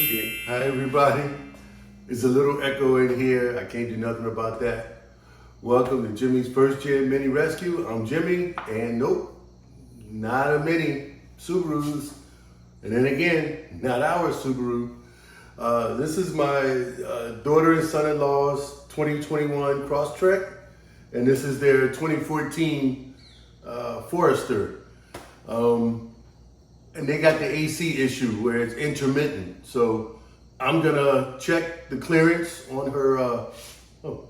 Okay, hi everybody. It's a little echo in here. I can't do nothing about that. Welcome to Jimmy's First Gen Mini Rescue. I'm Jimmy, and nope, not a Mini, Subarus. And then again, not our Subaru. This is my daughter and son-in-law's 2021 Crosstrek, and this is their 2014 Forester. And they got the AC issue where it's intermittent. So I'm gonna check the clearance on her,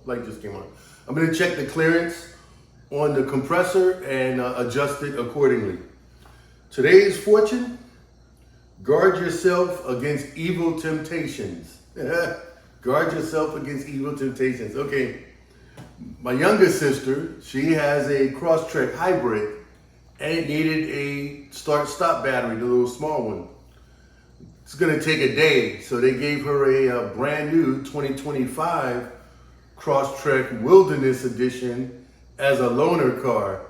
light just came on. I'm gonna check the clearance on the compressor and adjust it accordingly. Today's fortune, guard yourself against evil temptations. Guard yourself against evil temptations. Okay, my younger sister, she has a Crosstrek hybrid, and it needed a start-stop battery, the little small one. It's gonna take a day, so they gave her a brand new 2025 Crosstrek Wilderness Edition as a loaner car.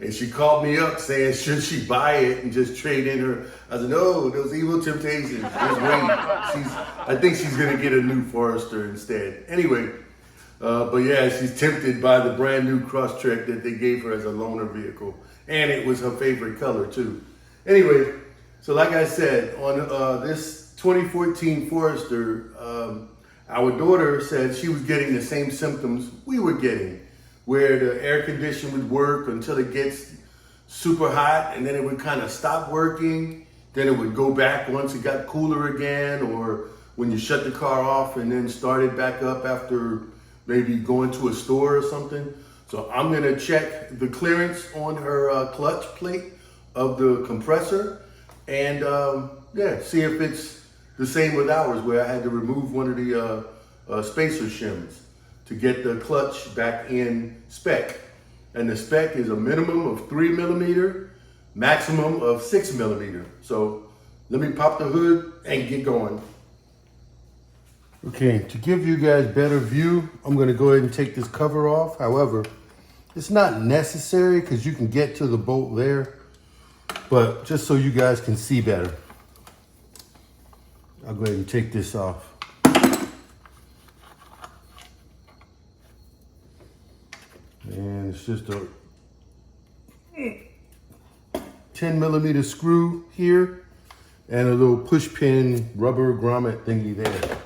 And she called me up saying, should she buy it and just trade in her? I said, no, those evil temptations, just wait. I think she's gonna get a new Forester instead. Anyway, but yeah, she's tempted by the brand new Crosstrek that they gave her as a loaner vehicle. And it was her favorite color too. Anyway, so like I said, on this 2014 Forester, our daughter said she was getting the same symptoms we were getting, where the air conditioner would work until it gets super hot, and then it would kind of stop working. Then it would go back once it got cooler again, or when you shut the car off and then start it back up after maybe going to a store or something. So I'm gonna check the clearance on her clutch plate of the compressor and see if it's the same with ours, where I had to remove one of the spacer shims to get the clutch back in spec. And the spec is a minimum of 3 millimeter, maximum of 6 millimeter. So let me pop the hood and get going. Okay, to give you guys better view, I'm gonna go ahead and take this cover off. However, it's not necessary because you can get to the bolt there, but just so you guys can see better, I'll go ahead and take this off. And it's just a 10 millimeter screw here and a little push pin rubber grommet thingy there.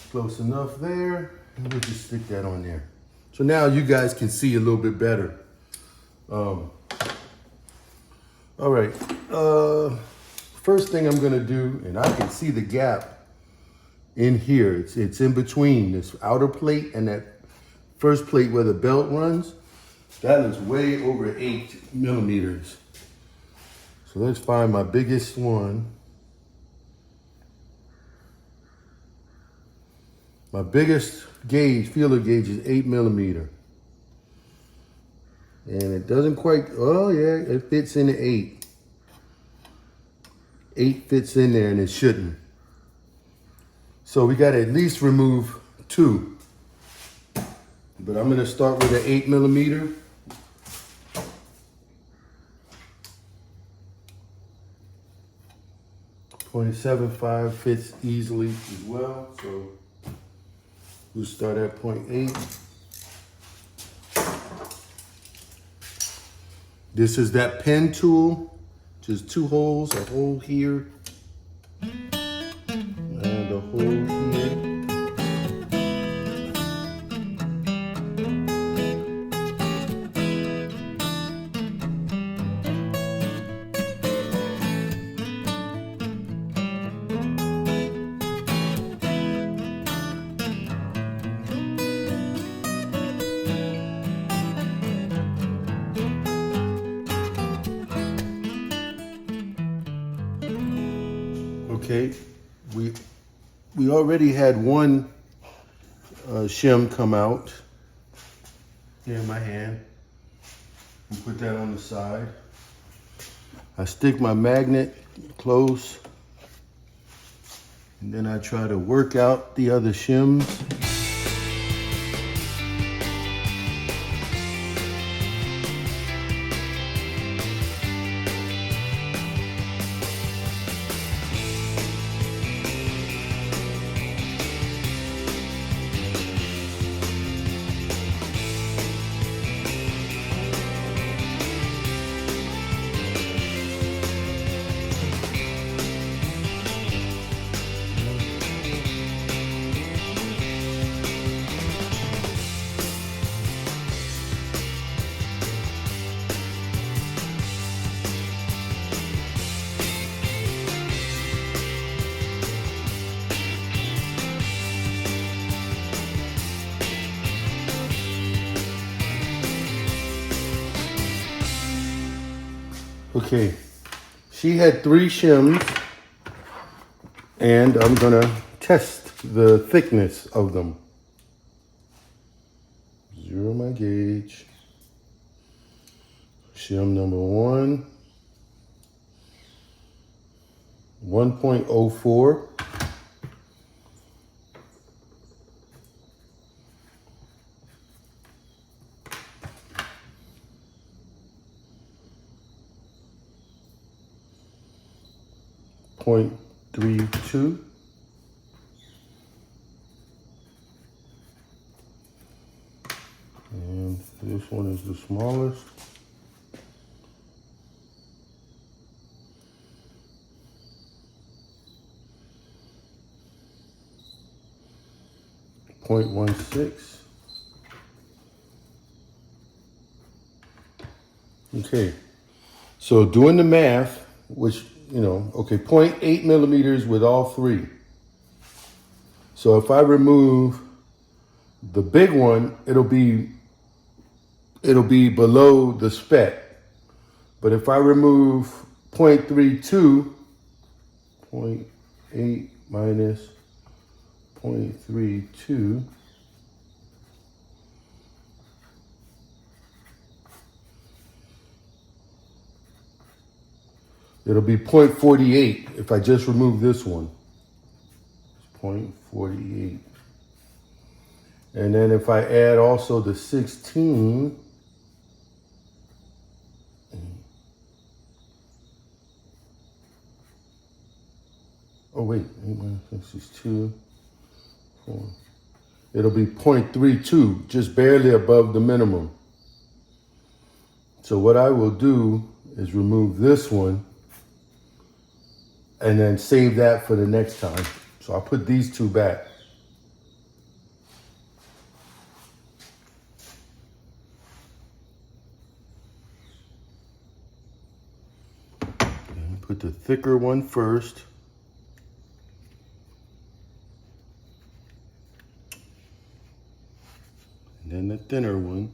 Close enough there, and we'll just stick that on there. So now you guys can see a little bit better. All right, first thing I'm gonna do, and I can see the gap in here. It's in between this outer plate and that first plate where the belt runs. That is way over 8 millimeters. So let's find my biggest one. My biggest gauge, feeler gauge, is 8 millimeter. And it doesn't quite, oh yeah, it fits in the 8. 8 fits in there and it shouldn't. So we gotta at least remove 2. But I'm gonna start with an 8 millimeter. .75 fits easily as well, so we'll start at 0.8. This is that pen tool, just 2 holes, a hole here and a hole here. Okay, we already had one shim come out. Here in my hand. We'll put that on the side. I stick my magnet close, and then I try to work out the other shims. Okay, she had 3 shims, and I'm gonna test the thickness of them. Zero my gauge. Shim number 1, 1.04. Point 0.32. And this one is the smallest. .16. Okay, so doing the math, which, okay, 0.8 millimeters with all 3. So if I remove the big one, it'll be below the spec. But if I remove 0.32, 0.8 minus 0.32, it'll be 0.48 if I just remove this one. It's 0.48. And then if I add also the 16, oh wait, this is 2, 4. It'll be 0.32, just barely above the minimum. So what I will do is remove this one and then save that for the next time. So I'll put these 2 back. And put the thicker one first. And then the thinner one.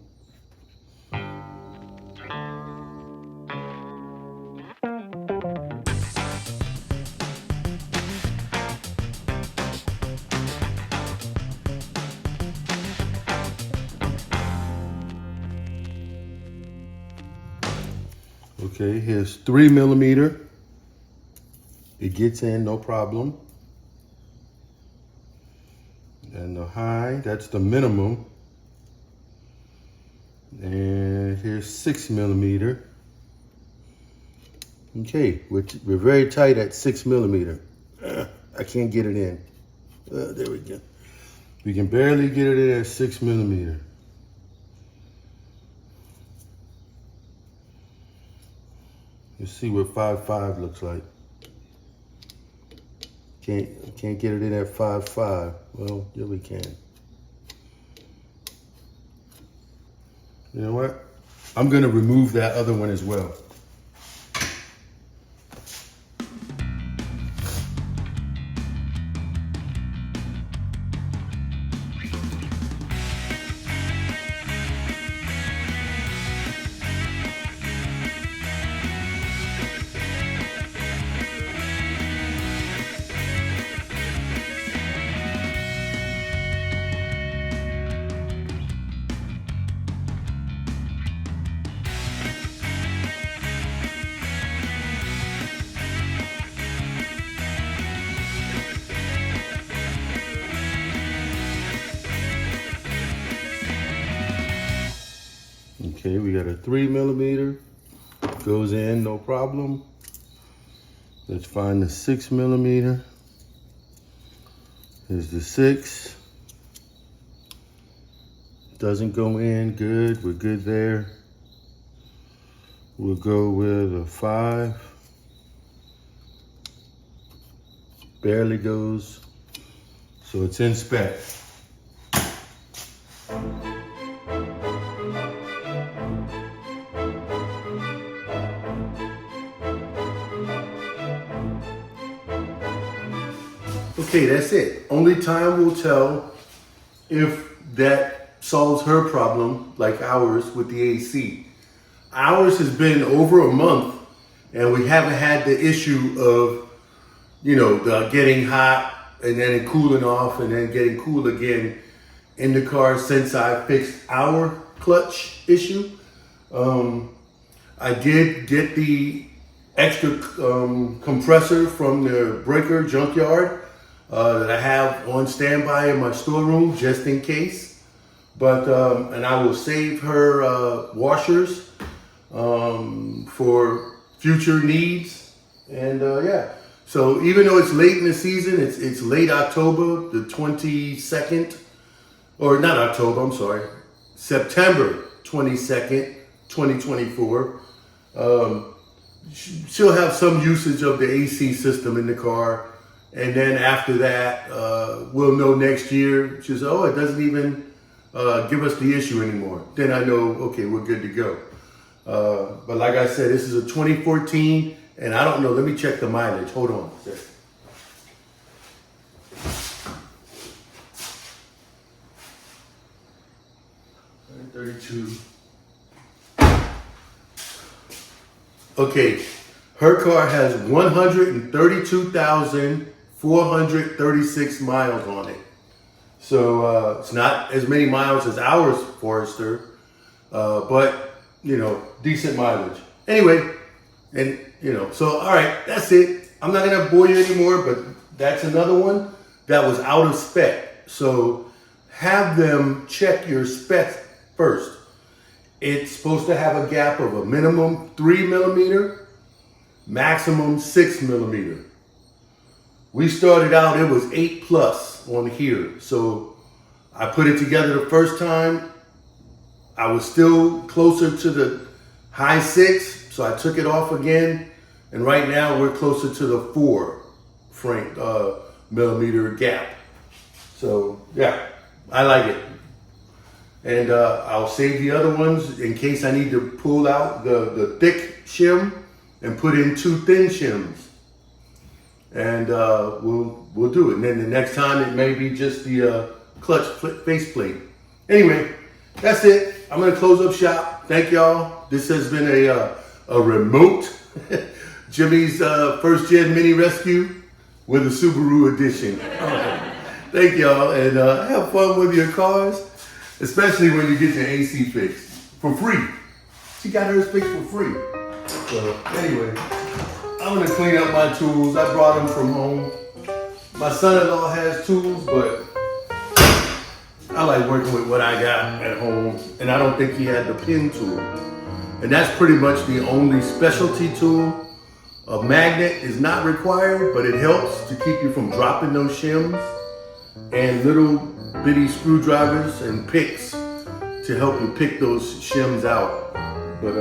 Okay, here's 3 millimeter. It gets in, no problem. And the high, that's the minimum. And here's 6 millimeter. Okay, we're very tight at 6 millimeter. I can't get it in. There we go. We can barely get it in at 6 millimeter. Let's see what 5.5 looks like. Can't get it in at 5.5. Well, yeah, we can. You know what? I'm gonna remove that other one as well. Okay, we got a 3 millimeter. Goes in, no problem. Let's find the 6 millimeter. Here's the 6. Doesn't go in, good, we're good there. We'll go with a 5. Barely goes, so it's in spec. Okay, that's it. Only time will tell if that solves her problem like ours with the AC. Ours has been over a month and we haven't had the issue of, the getting hot and then it cooling off and then getting cool again in the car since I fixed our clutch issue. I did get the extra compressor from the breaker junkyard that I have on standby in my storeroom just in case. But and I will save her washers for future needs. And yeah, so even though it's late in the season, it's late October, the 22nd, or not October, I'm sorry, September 22nd, 2024. She'll have some usage of the AC system in the car. And then after that, we'll know next year. She'll say, oh, it doesn't even give us the issue anymore. Then I know, okay, we're good to go. But like I said, this is a 2014, and I don't know. Let me check the mileage. Hold on a second. Okay, her car has 132,436 miles on it. So it's not as many miles as ours, Forester, but decent mileage. Anyway, and so all right, that's it. I'm not gonna bore you anymore, but that's another one that was out of spec. So have them check your specs first. It's supposed to have a gap of a minimum 3 millimeter, maximum 6 millimeter. We started out, it was 8+ on here. So I put it together the first time. I was still closer to the high 6, so I took it off again. And right now we're closer to the 4 millimeter gap. So yeah, I like it. And I'll save the other ones in case I need to pull out the thick shim and put in 2 thin shims. And we'll do it. And then the next time it may be just the clutch faceplate. Anyway, that's it. I'm gonna close up shop. Thank y'all. This has been a remote Jimmy's first gen mini rescue with a Subaru edition. Thank y'all, and have fun with your cars. Especially when you get your AC fixed for free. She got hers fixed for free. So anyway, I'm gonna clean up my tools. I brought them from home. My son-in-law has tools, but I like working with what I got at home. And I don't think he had the pin tool. And that's pretty much the only specialty tool. A magnet is not required, but it helps to keep you from dropping those shims. And little bitty screwdrivers and picks to help you pick those shims out, but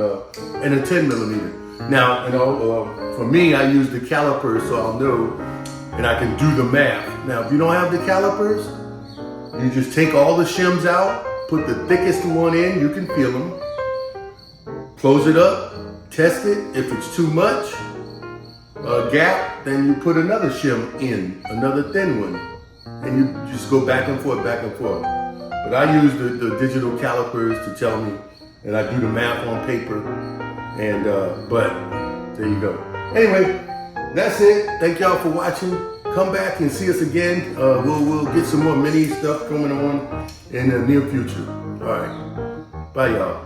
and a 10 millimeter. Now, for me, I use the calipers so I'll know and I can do the math. Now, if you don't have the calipers, you just take all the shims out, put the thickest one in, you can feel them, close it up, test it. If it's too much gap, then you put another shim in, another thin one. And you just go back and forth, back and forth. But I use the digital calipers to tell me, and I do the math on paper. And but there you go. Anyway, that's it. Thank y'all for watching. Come back and see us again. We'll get some more mini stuff coming on in the near future. All right, bye y'all.